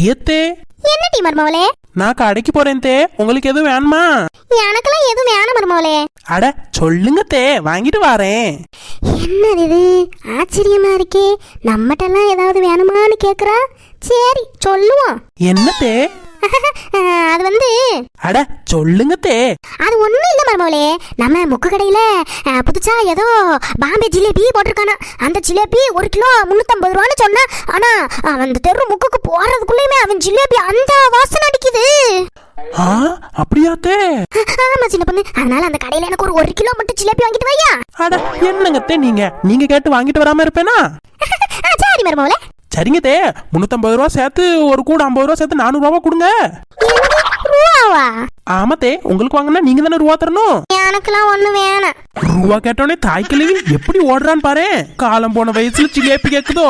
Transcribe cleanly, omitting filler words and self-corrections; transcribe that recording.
ஏத்தே என்ன டீ மருமவளே? நான் கடைக்கு போறேன் தே, உங்களுக்கு எதுவும் வேணுமா? எனக்கெல்லாம் எதுவும் வேணாம் மருமவளே. அட சொல்லுங்க தே, வாங்கிட்டு வாரேன். என்னது இது ஆச்சரியமா இருக்கே, நம்மகிட்டலாம் ஏதாவது வேணுமான்னு கேக்குறா. சரி சொல்லுவோம். என்ன தே? அது வந்து அட சொல்லுங்க தே. அது ஒண்ணும் இல்ல மருமவளே, நம்ம முக்கு கடையில புதுசா ஏதோ பாம்பே ஜிலேபி போட்டிருக்கானா. அந்த ஜிலேபி 1 கிலோ 350 ரூபான்னு சொன்னா. ஆனா அந்த தெரு முக்குக்கு போறதுக்குள்ளயுமே அவன் ஜிலேபி அந்த வாசனை அடிக்குது. அப்படியா தே? ஆமா சின்ன பொண்ணு, அதனால அந்த கடையில எனக்கு ஒரு 1 கிலோ மட்டும் ஜிலேபி வாங்கிட்டு வையா. அட என்னங்க தே, நீங்க கேட்டு வாங்கிட்டு வராம இருப்பேனா? சரி மருமவளே. சரிங்க தே, 350 ரூபா சேர்த்து ஒரு கூட 50 ரூபா சேர்த்து 400 ரூபா கொடுங்க. ரூபாவா? ஆமா தே, உங்களுக்கு வாங்கினா நீங்க தானே ரூபா தரணும். எனக்குலாம் ஒண்ணு வேணாம். ரூபா கேட்டோடனே தாய் கிழவி எப்படி ஓடுறான்னு பாரு. காலம் போன வயசுல ஜிலேபி கேக்குதோ.